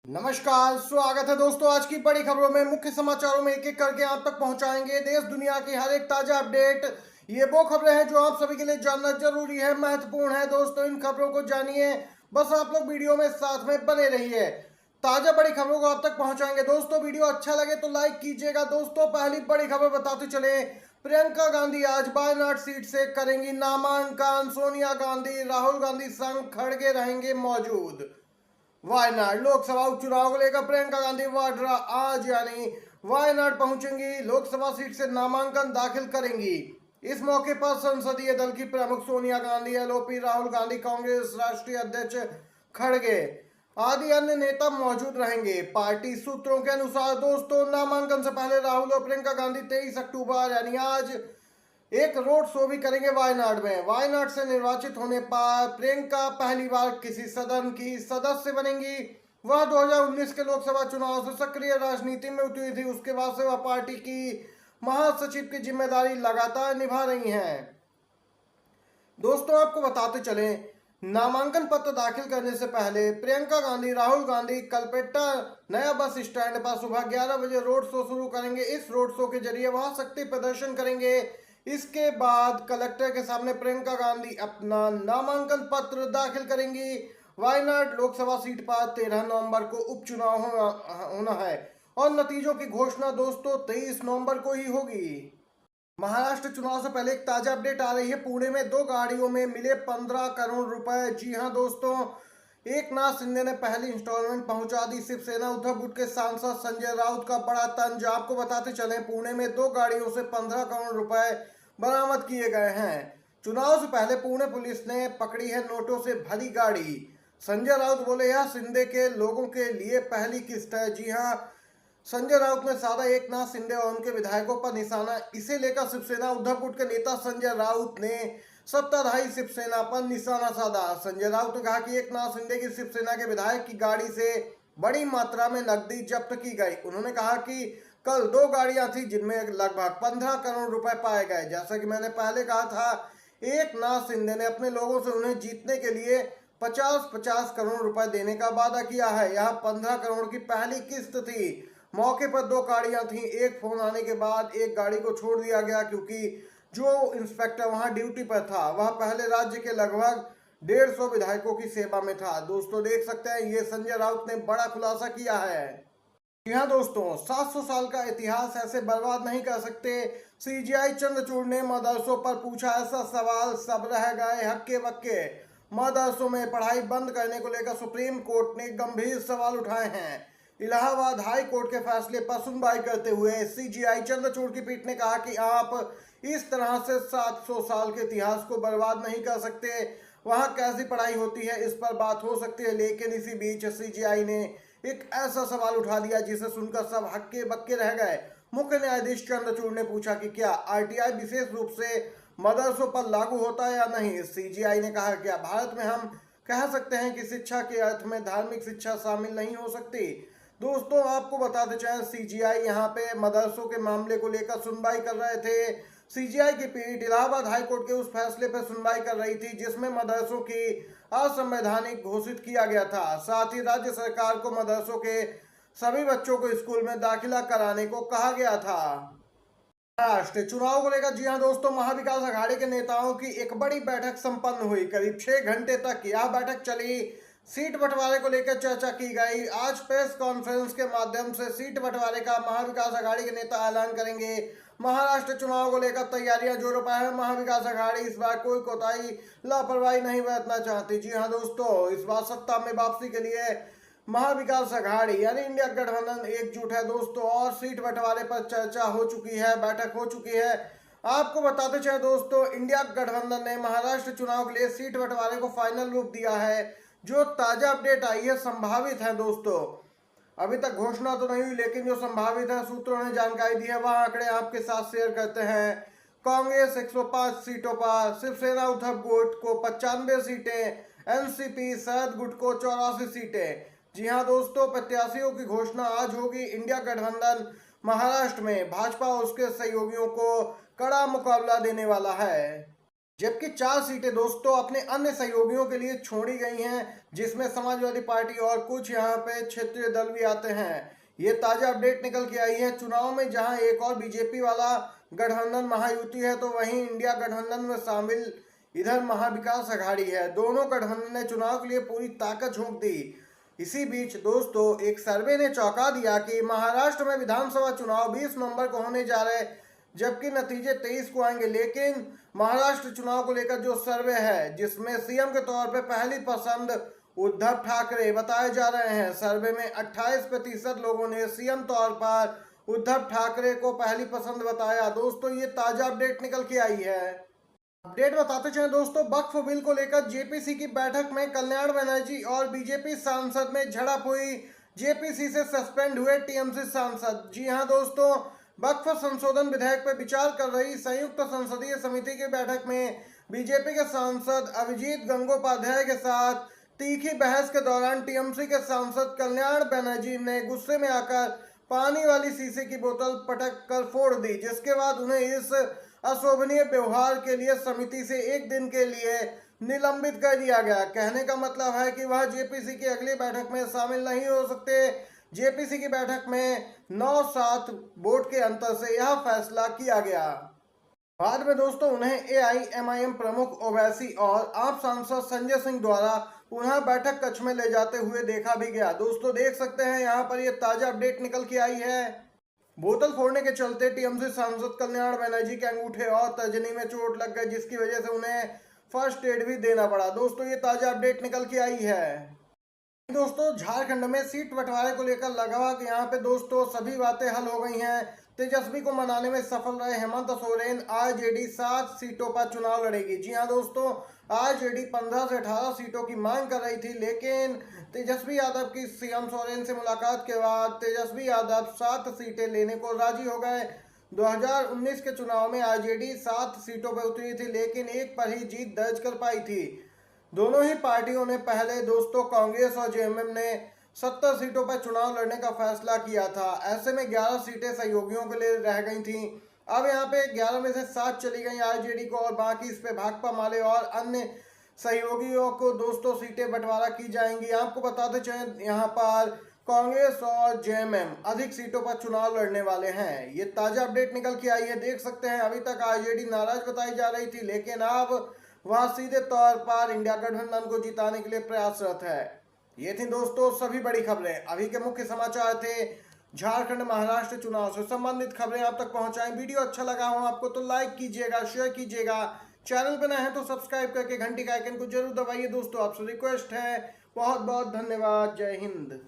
नमस्कार, स्वागत है दोस्तों। आज की बड़ी खबरों में मुख्य समाचारों में एक एक करके आप तक पहुंचाएंगे देश दुनिया की हर एक ताजा अपडेट। ये वो खबरें हैं जो आप सभी के लिए जानना जरूरी है, महत्वपूर्ण है दोस्तों। इन खबरों को जानिए, बस आप लोग वीडियो में साथ में बने रहिए। ताजा बड़ी खबरों को आप तक पहुंचाएंगे दोस्तों। वीडियो अच्छा लगे तो लाइक कीजिएगा दोस्तों। पहली बड़ी खबर बताते चले, प्रियंका गांधी आज वायनाड सीट से करेंगी नामांकन। सोनिया गांधी, राहुल गांधी संग खड़गे रहेंगे मौजूद। वायनाड लोकसभा उपचुनाव को लेकर प्रियंका गांधी वाड्रा आज यानी वायनाड पहुंचेंगी। लोकसभा सीट से नामांकन दाखिल करेंगी। इस मौके पर संसदीय दल की प्रमुख सोनिया गांधी, एलओपी राहुल गांधी, कांग्रेस राष्ट्रीय अध्यक्ष खड़गे आदि अन्य नेता मौजूद रहेंगे। पार्टी सूत्रों के अनुसार दोस्तों, नामांकन से पहले राहुल और प्रियंका गांधी 23 अक्टूबर यानी आज एक रोड शो भी करेंगे वायनाड में। वायनाड से निर्वाचित होने पर प्रियंका पहली बार किसी सदन की सदस्य बनेंगी। वह 2019 के लोकसभा चुनाव से सक्रिय राजनीति में उतरी थी। उसके बाद से वह पार्टी की महासचिव की जिम्मेदारी लगातार निभा रही हैं। दोस्तों, आपको बताते चले, नामांकन पत्र दाखिल करने से पहले प्रियंका गांधी, राहुल गांधी कलपेट्टा नया बस स्टैंड पर सुबह 11 बजे रोड शो शुरू करेंगे। इस रोड शो के जरिए वह शक्ति प्रदर्शन करेंगे। इसके बाद कलेक्टर के सामने प्रियंका गांधी अपना नामांकन पत्र दाखिल करेंगी। वायनाड लोकसभा सीट पर 13 नवंबर को उपचुनाव होना है और नतीजों की घोषणा दोस्तों 23 नवंबर को ही होगी। महाराष्ट्र चुनाव से पहले एक ताजा अपडेट आ रही है। पुणे में 2 गाड़ियों में मिले 15 करोड़ रुपए। जी हां दोस्तों, एकनाथ शिंदे ने पहली इंस्टॉलमेंट पहुंचा दी। शिवसेना उद्धव गुट के सांसद संजय राउत का बड़ा तंज। आपको बताते चले, पुणे में 2 गाड़ियों से 15 करोड़ रुपए बरामद किए गए हैं। चुनाव से पहले पुणे पुलिस ने पकड़ी है नोटों से भरी गाड़ी। संजय राउत बोले, यह शिंदे के लोगों के लिए पहली किस्त है। जी हां, संजय राउत ने साधा एकनाथ शिंदे और उनके विधायकों पर निशाना। इसे लेकर शिवसेना उद्धव गुट के नेता संजय राउत ने सत्ताधारी शिवसेना पर निशाना साधा। संजय राउत ने कहा कि एकनाथ शिंदे की शिवसेना के विधायक की गाड़ी से बड़ी मात्रा में नकदी जब्त की गई। उन्होंने कहा कि कल 2 गाड़ियां थी जिनमें लगभग 15 करोड़ रुपए पाए गए। जैसा कि मैंने पहले कहा था, एकनाथ शिंदे ने अपने लोगों से उन्हें जीतने के लिए 50-50 करोड़ रुपए देने का वादा किया है। यह 15 करोड़ की पहली किस्त थी। मौके पर 2 गाड़ियां थी। एक फोन आने के बाद एक गाड़ी को छोड़ दिया गया, क्योंकि जो इंस्पेक्टर वहां ड्यूटी पर था वह पहले राज्य के लगभग 150 विधायकों की सेवा में था। दोस्तों, देख सकते हैं, ये संजय राउत ने बड़ा खुलासा किया है। जी हाँ दोस्तों, 700 साल का इतिहास ऐसे बर्बाद नहीं कर सकते। सीजीआई चंद्रचूड़ ने मदरसों पर पूछा ऐसा सवाल, सब रह गए हक्के बक्के। मदरसों में पढ़ाई बंद करने को लेकर सुप्रीम कोर्ट ने गंभीर सवाल उठाए हैं। इलाहाबाद हाई कोर्ट के फैसले पर सुनवाई करते हुए सीजीआई चंद्रचूड़ की पीठ ने कहा कि आप इस तरह से 700 साल के इतिहास को बर्बाद नहीं कर सकते। वहां कैसी पढ़ाई होती है इस पर बात हो सकती है, लेकिन इसी बीच सीजीआई ने एक ऐसा सवाल उठा दिया जिसे सुनकर सब हक्के बक्के रह गए। मुख्य न्यायाधीश चंद्रचूड़ ने पूछा कि क्या आरटीआई विशेष रूप से मदरसों पर लागू होता है या नहीं। सीजीआई ने कहा, क्या भारत में हम कह सकते हैं कि शिक्षा के अर्थ में धार्मिक शिक्षा शामिल नहीं हो सकती। दोस्तों, आपको बताते चाहें, सीजीआई यहाँ पे मदरसों के मामले को लेकर सुनवाई कर रहे थे। सीजीआई की पीठ इलाहाबाद हाईकोर्ट के उस फैसले पर सुनवाई कर रही थी जिसमें मदरसों की असंवैधानिक घोषित किया गया था। साथ ही राज्य सरकार को मदरसों के सभी बच्चों को स्कूल में दाखिला कराने को कहा गया था। महाराष्ट्र चुनाव को लेकर, जी हां दोस्तों, महाविकास अघाड़ी के नेताओं की एक बड़ी बैठक संपन्न हुई। करीब 6 घंटे तक यह बैठक चली। सीट बंटवारे को लेकर चर्चा की गई। आज प्रेस कॉन्फ्रेंस के माध्यम से सीट बंटवारे का महाविकास अघाड़ी के नेता ऐलान करेंगे। महाराष्ट्र चुनाव को लेकर तैयारियां जोरों पर है। महाविकास अघाड़ी इस बार कोई कोताही लापरवाही नहीं बरतना चाहती। जी हां दोस्तों, इस बार सत्ता में वापसी के लिए महाविकास अघाड़ी यानी इंडिया गठबंधन एकजुट है दोस्तों। और सीट बंटवारे पर चर्चा हो चुकी है, बैठक हो चुकी है। आपको बताते चले दोस्तों, इंडिया गठबंधन ने महाराष्ट्र चुनाव के लिए सीट बंटवारे को फाइनल रूप दिया है। जो ताजा अपडेट आई है, संभावित है दोस्तों, अभी तक घोषणा तो नहीं हुई, लेकिन जो संभावित है सूत्रों ने जानकारी दी है, वह आंकड़े आपके साथ शेयर करते हैं। कांग्रेस 105 सीटों पर, शिवसेना उद्धव गुट को 95 सीटें, एनसीपी शरद गुट को 84 सीटें। जी हां दोस्तों, प्रत्याशियों की घोषणा आज होगी। इंडिया गठबंधन महाराष्ट्र में भाजपा और उसके सहयोगियों को कड़ा मुकाबला देने वाला है। जबकि 4 सीटें दोस्तों अपने अन्य सहयोगियों के लिए छोड़ी गई हैं, जिसमें समाजवादी पार्टी और कुछ यहां पे क्षेत्रीय दल भी आते हैं। ये ताजा अपडेट निकल के आई है चुनाव में, जहां एक और बीजेपी वाला गठबंधन महायुति है तो वहीं इंडिया गठबंधन में शामिल इधर महाविकास अघाड़ी है। दोनों गठबंधन ने चुनाव के लिए पूरी ताकत झोंक दी। इसी बीच दोस्तों एक सर्वे ने चौंका दिया कि महाराष्ट्र में विधानसभा चुनाव 20 नवंबर को होने जा रहे, जबकि नतीजे 23 को आएंगे। लेकिन महाराष्ट्र चुनाव को लेकर जो सर्वे है, जिसमें सीएम के तौर पे पहली पसंद उद्धव ठाकरे बताए जा रहे हैं। सर्वे में 28% लोगों ने सीएम तौर पर उद्धव ठाकरे को पहली पसंद बताया। दोस्तों ये ताजा अपडेट निकल के आई है। अपडेट बताते चलें दोस्तों, वक्फ बिल को लेकर जेपीसी की बैठक में कल्याण बनर्जी और बीजेपी सांसद में झड़प हुई। जेपीसी से सस्पेंड हुए टीएमसी सांसद। जी हां दोस्तों, वक्फ संशोधन विधेयक पर विचार कर रही संयुक्त संसदीय समिति की बैठक में बीजेपी के सांसद अभिजीत गंगोपाध्याय के साथ तीखी बहस के दौरान टीएमसी के सांसद कल्याण बनर्जी ने गुस्से में आकर पानी वाली शीशे की बोतल पटक कर फोड़ दी, जिसके बाद उन्हें इस अशोभनीय व्यवहार के लिए समिति से 1 दिन के लिए निलंबित कर दिया गया। कहने का मतलब है कि वह जेपीसी की अगली बैठक में शामिल नहीं हो सकते। जेपीसी की बैठक में 9-7 वोट के अंतर से यह फैसला किया गया। बाद में दोस्तों उन्हें एआईएमआईएम प्रमुख ओवैसी और आप सांसद संजय सिंह द्वारा पुनः बैठक कक्ष में ले जाते हुए देखा भी गया। दोस्तों देख सकते हैं यहाँ पर ये ताजा अपडेट निकल के आई है। बोतल फोड़ने के चलते टीएमसी सांसद कल्याण बनर्जी के अंगूठे और तर्जनी में चोट लग गई, जिसकी वजह से उन्हें फर्स्ट एड भी देना पड़ा। दोस्तों ये ताजा अपडेट निकल के आई है। दोस्तों झारखंड में सीट बंटवारे को लेकर लगभग यहाँ पे दोस्तों सभी बातें हल हो गई हैं। तेजस्वी को मनाने में सफल रहे हेमंत सोरेन। आरजेडी 7 सीटों पर चुनाव लड़ेगी। जी हाँ दोस्तों, आरजेडी 15 से 18 सीटों की मांग कर रही थी, लेकिन तेजस्वी यादव की सीएम सोरेन से मुलाकात के बाद तेजस्वी यादव 7 सीटें लेने को राजी हो गए। 2019 के चुनाव में आरजेडी 7 सीटों पर उतरी थी, लेकिन एक पर ही जीत दर्ज कर पाई थी। दोनों ही पार्टियों ने पहले दोस्तों कांग्रेस और जेएमएम ने 70 सीटों पर चुनाव लड़ने का फैसला किया था। ऐसे में 11 सीटें सहयोगियों के लिए रह गई थी। अब यहाँ पे 11 में से 7 चली गई आरजेडी को और बाकी इस पे भाकपा माले और अन्य सहयोगियों को दोस्तों सीटें बंटवारा की जाएंगी। आपको बताते चलें यहाँ पर कांग्रेस और जेएमएम अधिक सीटों पर चुनाव लड़ने वाले हैं। ये ताजा अपडेट निकल के आई है। देख सकते हैं अभी तक आरजेडी नाराज बताई जा रही थी, लेकिन अब वह सीधे तौर पर इंडिया गठबंधन को जिताने के लिए प्रयासरत है। ये थी दोस्तों सभी बड़ी खबरें। अभी के मुख्य समाचार थे झारखंड महाराष्ट्र चुनाव से संबंधित खबरें आप तक पहुंचाएं। वीडियो अच्छा लगा हो आपको तो लाइक कीजिएगा, शेयर कीजिएगा। चैनल पर नए हैं तो सब्सक्राइब करके घंटी का आइकन को जरूर दबाइए। दोस्तों आपसे रिक्वेस्ट है। बहुत बहुत धन्यवाद। जय हिंद।